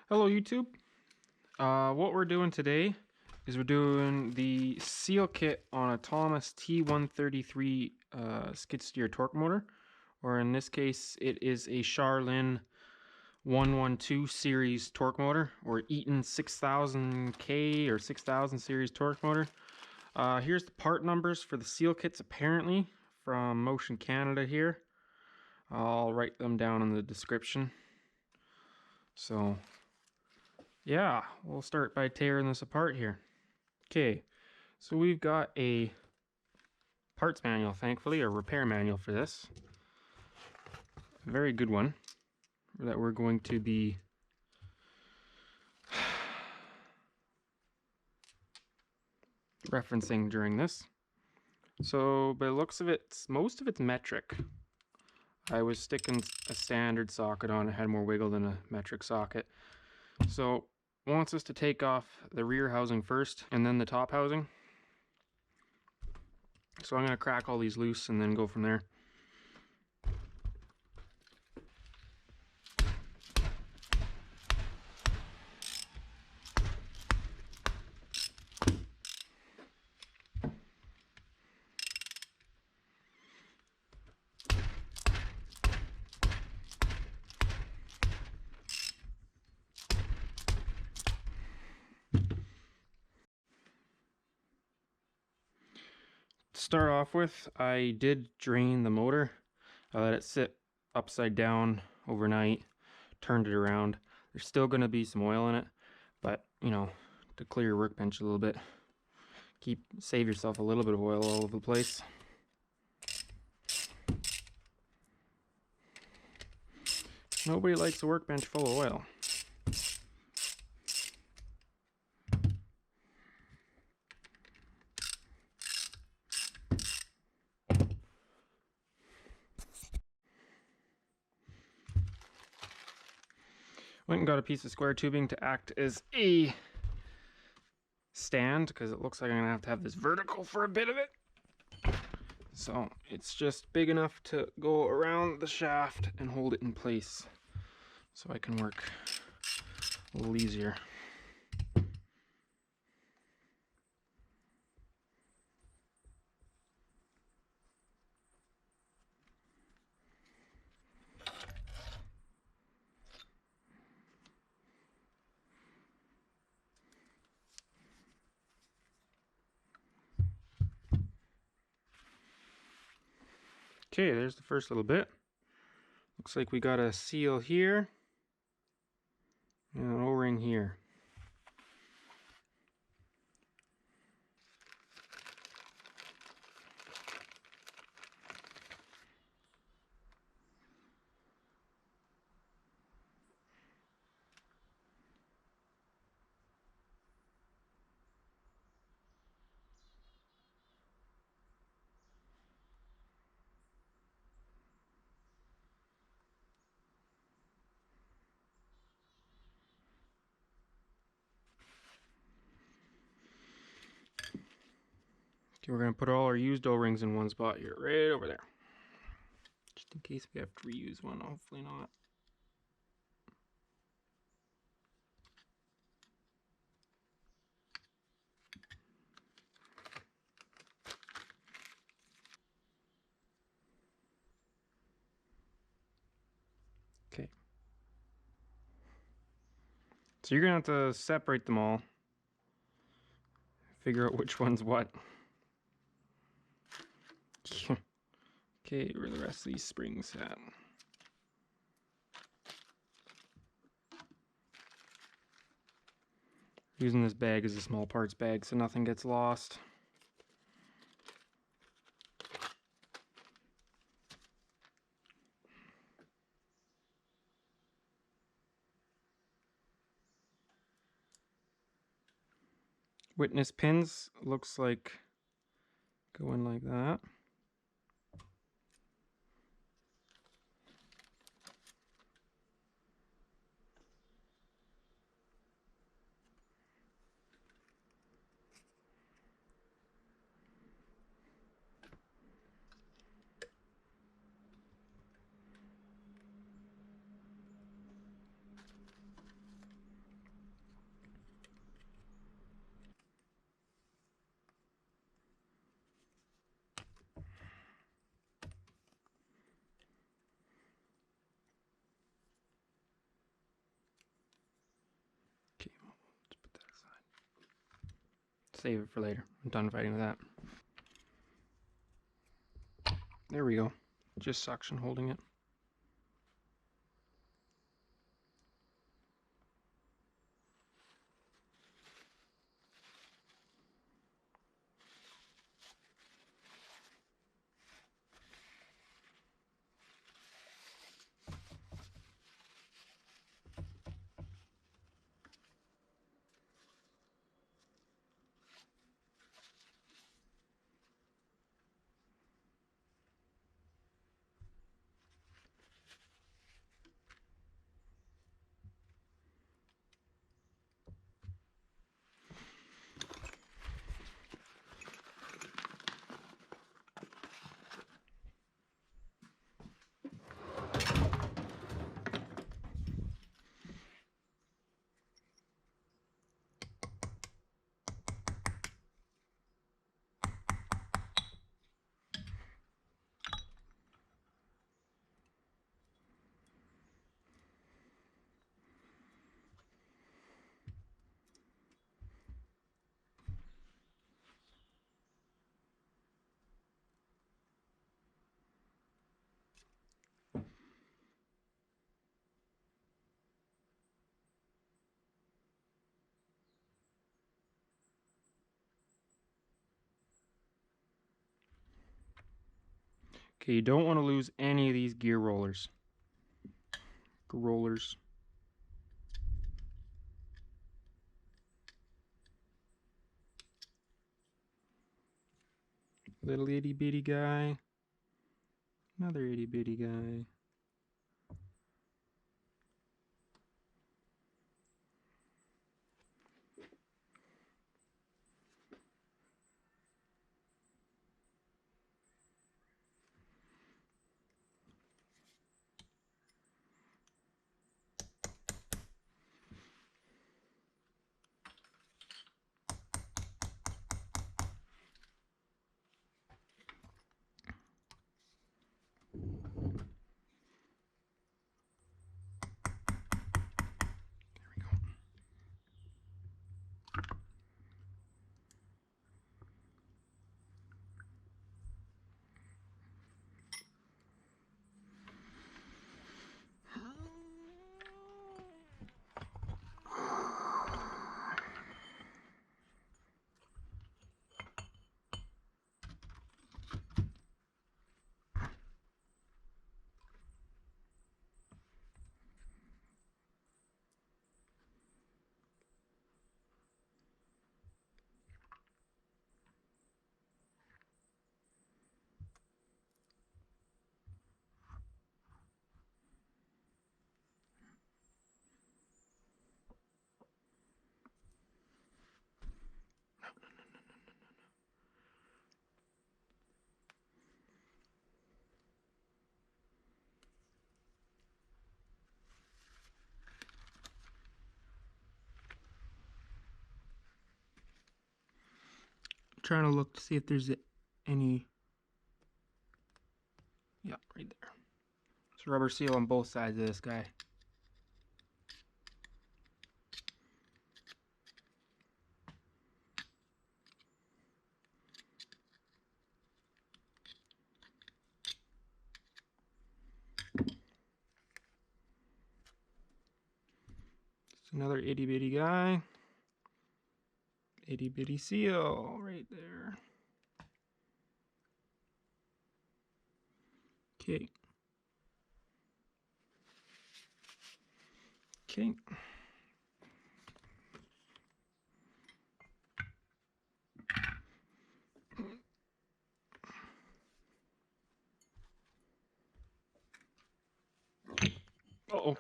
Hello YouTube. What we're doing today is we're doing the seal kit on a Thomas T133 skid steer torque motor, or in this case it is a Char-Lynn 112 series torque motor, or Eaton 6000K or 6000 series torque motor. Here's the part numbers for the seal kits apparently from Motion Canada here. I'll write them down in the description. So yeah, we'll start by tearing this apart here. Okay, so we've got a parts manual, thankfully, a repair manual for this. A very good one that we're going to be referencing during this. So by the looks of it, most of it's metric. I was sticking a standard socket on, it had more wiggle than a metric socket. So wants us to take off the rear housing first and then the top housing. So I'm going to crack all these loose and then go from there. To start off with, I did drain the motor. I let it sit upside down overnight, turned it around. There's still going to be some oil in it, but you know, to clear your workbench a little bit, save yourself a little bit of oil all over the place. Nobody likes a workbench full of oil. Went and got a piece of square tubing to act as a stand, because it looks like I'm gonna have this vertical for a bit of it. So it's just big enough to go around the shaft and hold it in place so I can work a little easier. Okay, there's the first little bit. Looks like we got a seal here and an O-ring here. Okay, we're going to put all our used O-rings in one spot here, right over there. Just in case we have to reuse one, hopefully not. Okay. So you're going to have to separate them all. Figure out which one's what. Okay, where are the rest of these springs at? Using this bag as a small parts bag so nothing gets lost. Witness pins looks like going like that. save it for later. I'm done fighting with that. There we go. Just suction holding it. Okay, you don't want to lose any of these gear rollers. Gerollers. Little itty bitty guy. Another itty bitty guy. Trying to look to see if there's any. Yeah, right there. It's a rubber seal on both sides of this guy. It's another itty bitty guy. Itty bitty seal right there. Okay. Okay. Uh-oh.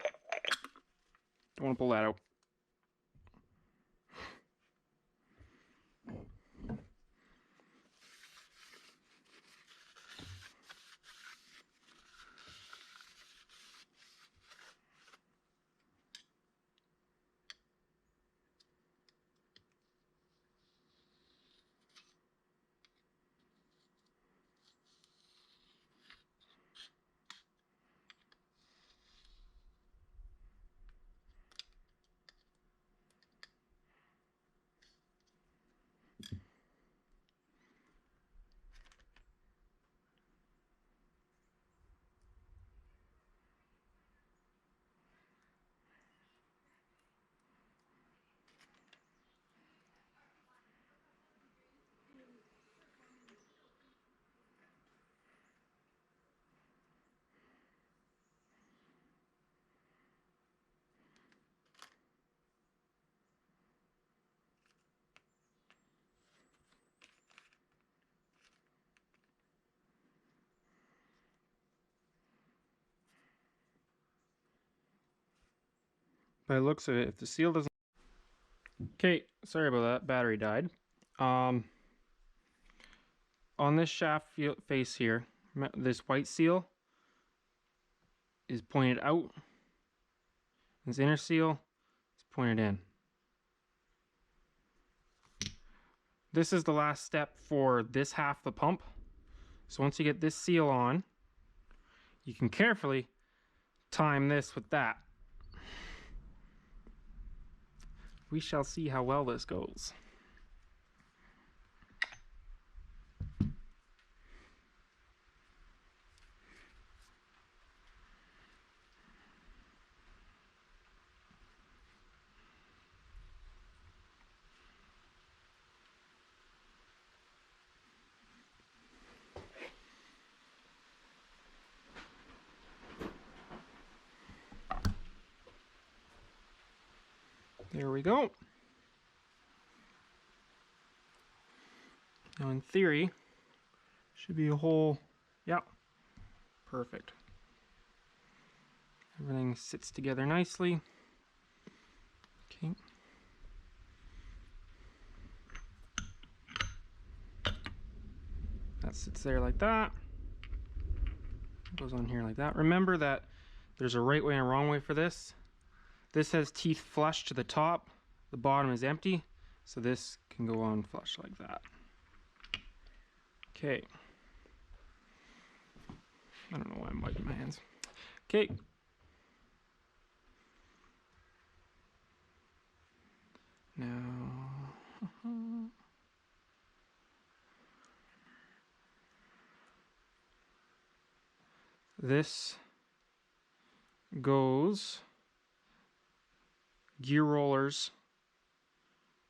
Don't want to pull that out. by the looks of it, if the seal doesn't... Okay, sorry about that, battery died. On this shaft face here, this white seal is pointed out. This inner seal is pointed in. This is the last step for this half of the pump. So once you get this seal on, you can carefully time this with that. We shall see how well this goes. There we go. Now in theory, should be a hole. Yeah, perfect. Everything sits together nicely. Okay. That sits there like that. Goes on here like that. Remember that there's a right way and a wrong way for this. This has teeth flush to the top. The bottom is empty. So this can go on flush like that. Okay. I don't know why I'm wiping my hands. Okay. Now, this goes gear rollers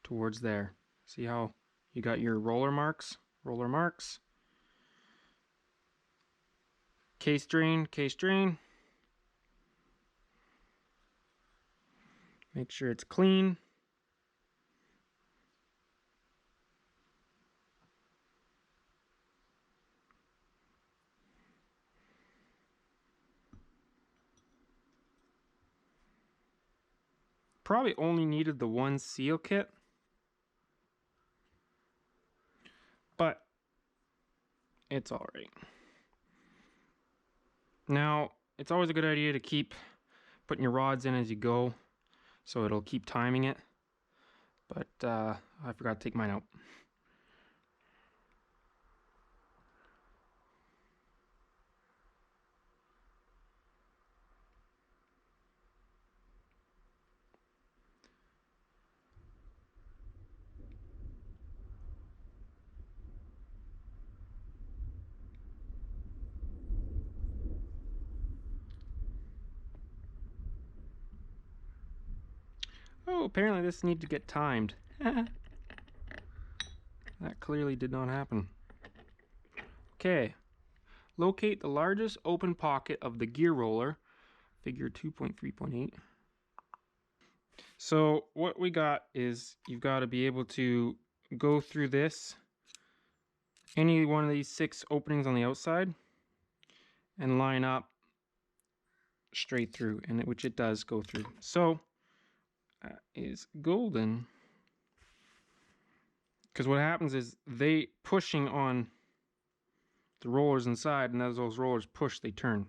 towards there. See how you got your roller marks? Roller marks. Case drain, case drain. Make sure it's clean. Probably only needed the one seal kit, but it's all right. Now, it's always a good idea to keep putting your rods in as you go, so it'll keep timing it. But I forgot to take mine out. Oh, apparently this needs to get timed. That clearly did not happen. Okay. Locate the largest open pocket of the gear roller, figure 2.3.8. So what we got is you've got to be able to go through this, any one of these 6 openings on the outside, and line up straight through, and which it does go through. So that is golden, because what happens is they pushing on the rollers inside, and as those rollers push, they turn.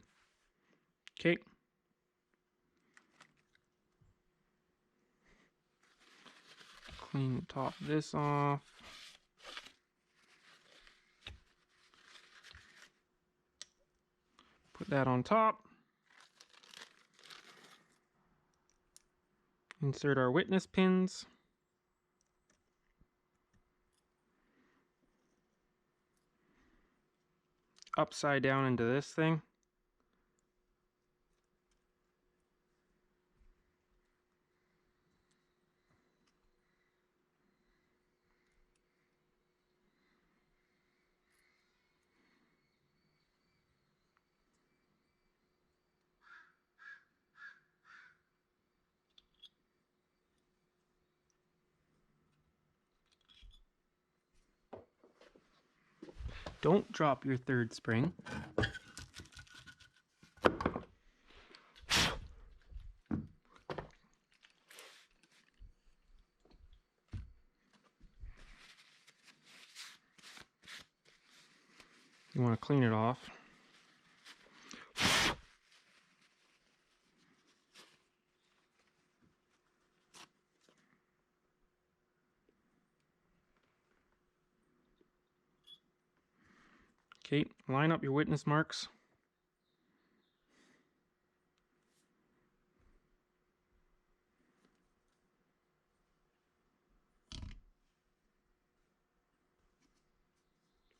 Okay. Clean the top of this off. Put that on top. Insert our witness pins. Upside down into this thing. Don't drop your third spring. You want to clean it off. Okay, line up your witness marks.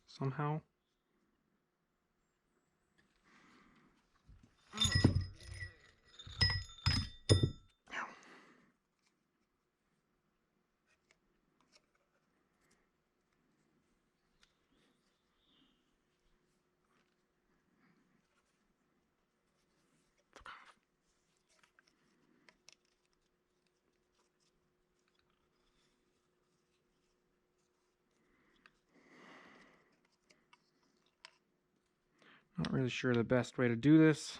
Somehow. Not really sure the best way to do this.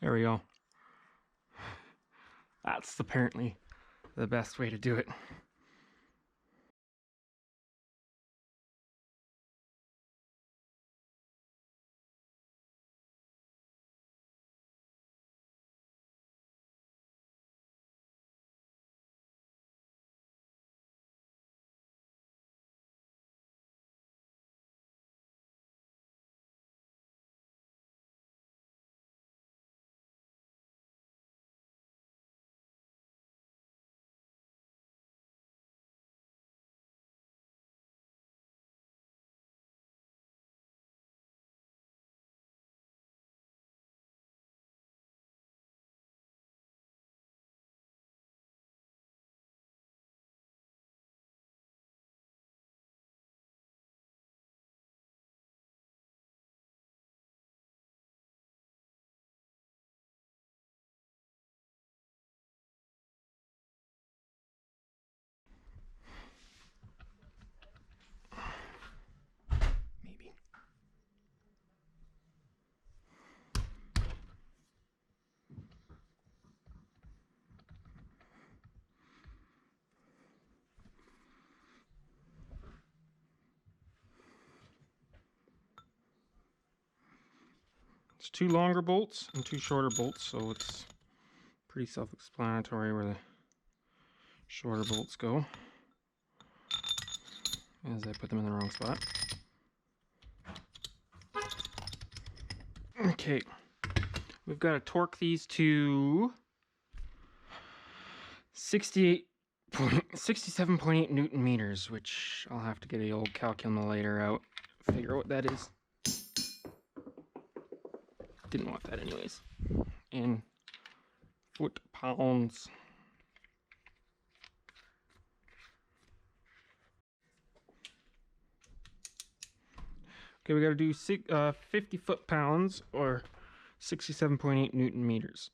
There we go. That's apparently the best way to do it. Maybe. It's 2 longer bolts and 2 shorter bolts, so it's pretty self-explanatory where the shorter bolts go, as I put them in the wrong spot. Okay, we've got to torque these to 67.8 Newton meters, which I'll have to get the old calculator out, figure out what that is. Didn't want that anyways. In foot-pounds. Okay, we got to do 50 foot-pounds or 67.8 Newton meters.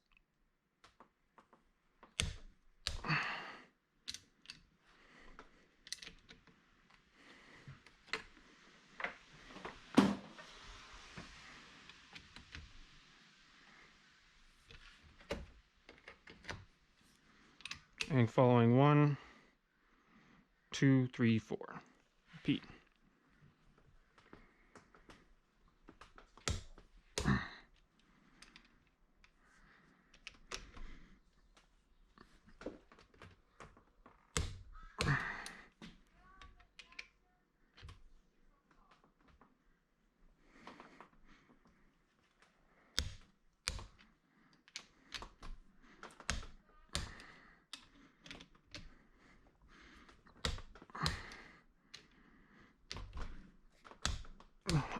And following 1, 2, 3, 4. Repeat.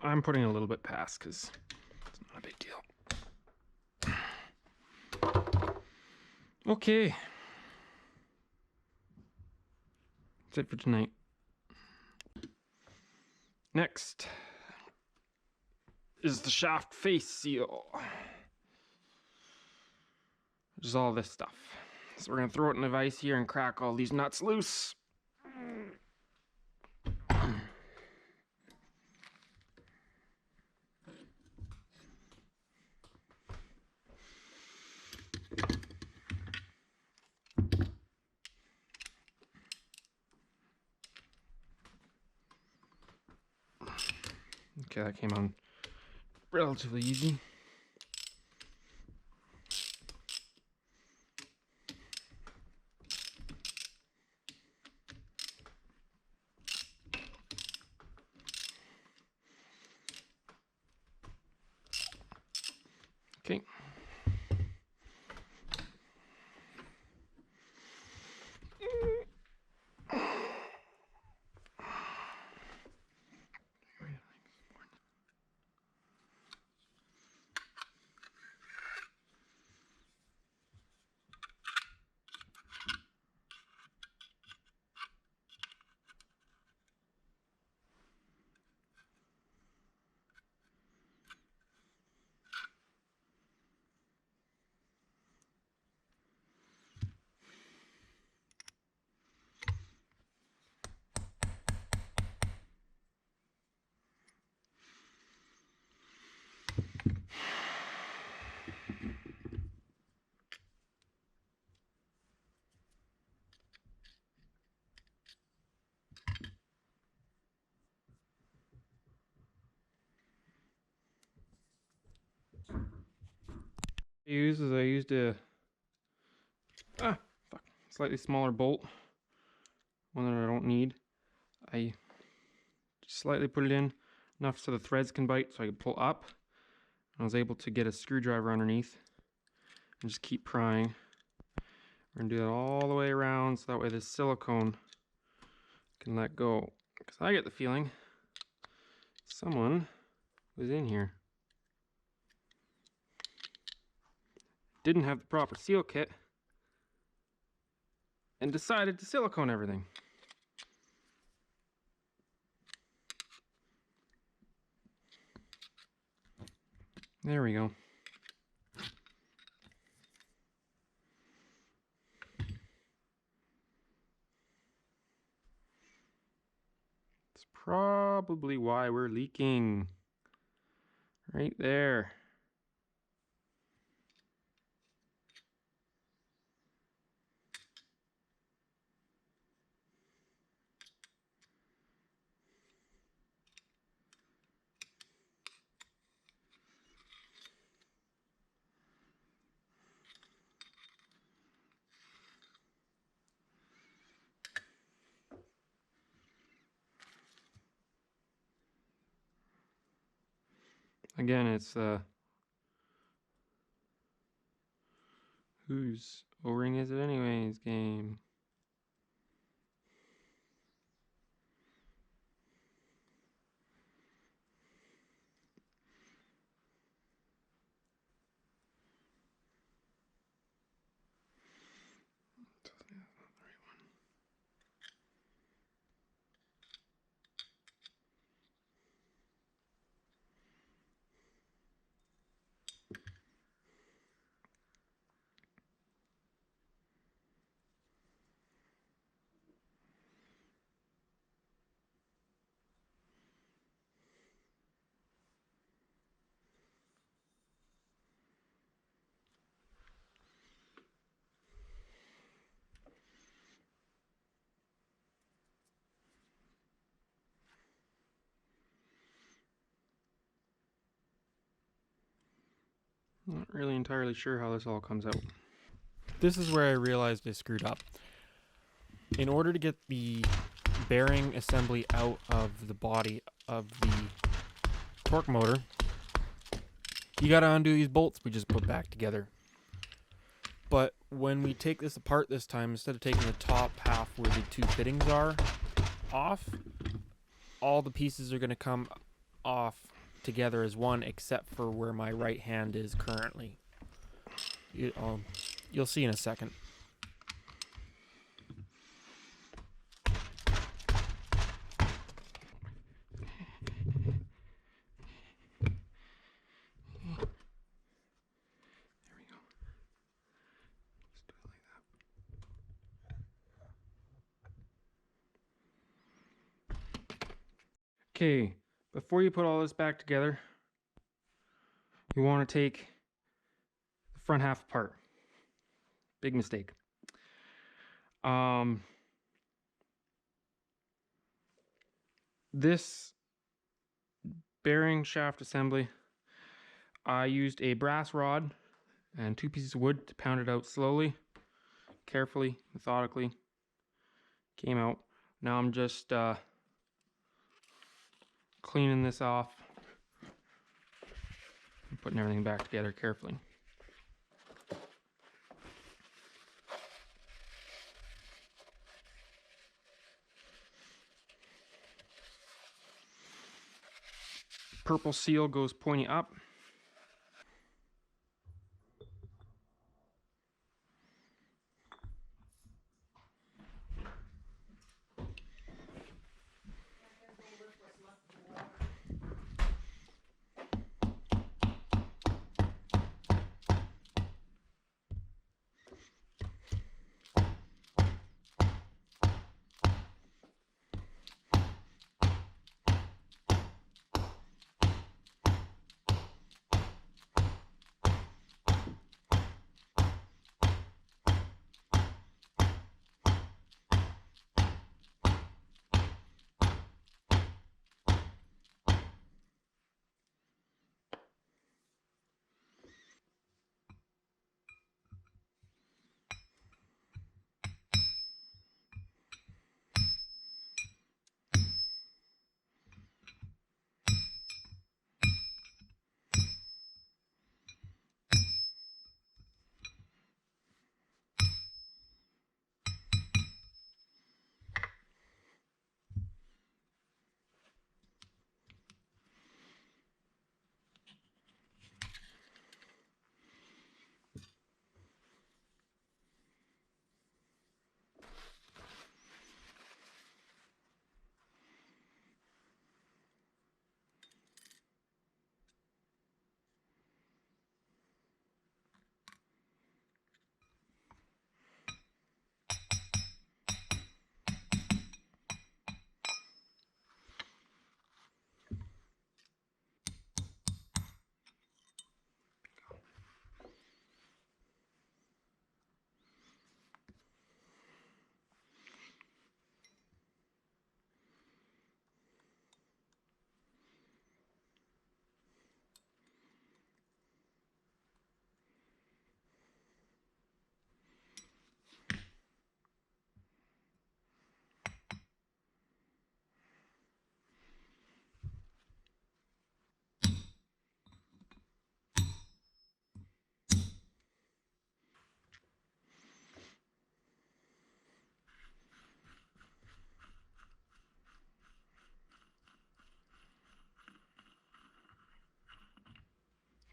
I'm putting a little bit past because it's not a big deal. Okay. That's it for tonight. Next is the shaft face seal, which is all this stuff. So we're going to throw it in the vise here and crack all these nuts loose. Okay, that came on relatively easy. Okay. I used a slightly smaller bolt, one that I don't need. I just slightly put it in enough so the threads can bite so I can pull up. I was able to get a screwdriver underneath and just keep prying. We're gonna do that all the way around so that way this silicone can let go. Because I get the feeling someone was in here. Didn't have the proper seal kit and decided to silicone everything. There we go. It's probably why we're leaking. Right there. Again, it's whose O-ring is it anyways game. Not really entirely sure how this all comes out. This is where I realized I screwed up. In order to get the bearing assembly out of the body of the torque motor, you gotta undo these bolts we just put back together. But when we take this apart this time, instead of taking the top half where the two fittings are off, all the pieces are gonna come off together as one, except for where my right hand is currently. You'll see in a second. Okay, before you put all this back together, you want to take the front half apart. Big mistake. This bearing shaft assembly, I used a brass rod and 2 pieces of wood to pound it out slowly, carefully, methodically. Came out. Now I'm just cleaning this off and putting everything back together carefully. Purple seal goes pointy up.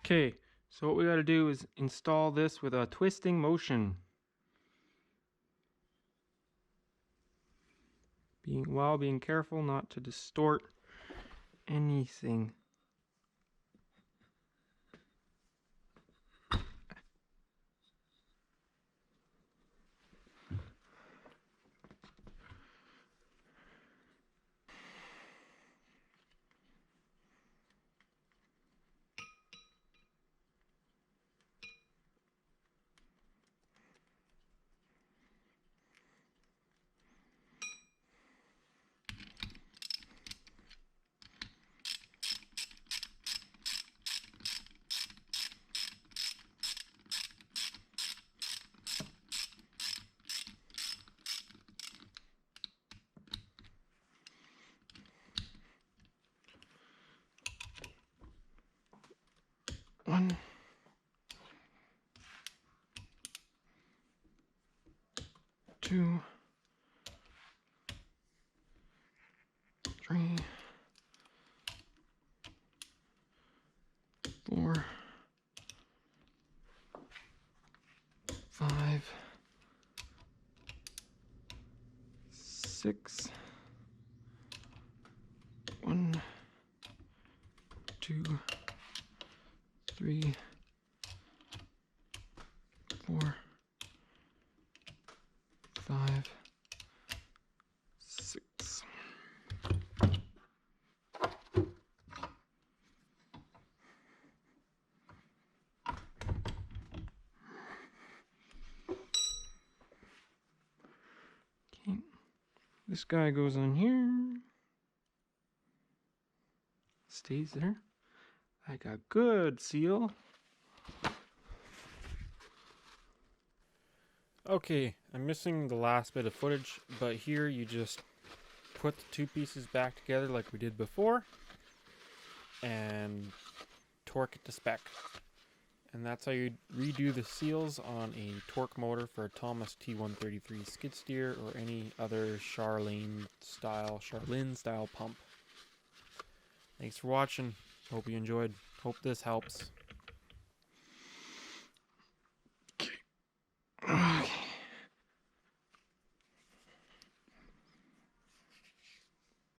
Okay, so what we got to do is install this with a twisting motion. While being careful not to distort anything. One, two, three, 6. 1, 2, 3, 4, 5, 6. Okay. This guy goes on here. Stays there. Like a good seal. Okay, I'm missing the last bit of footage, but here you just put the two pieces back together like we did before and torque it to spec. And that's how you redo the seals on a torque motor for a Thomas T133 skid steer or any other Char-Lynn style pump. Thanks for watching. Hope you enjoyed. Hope this helps.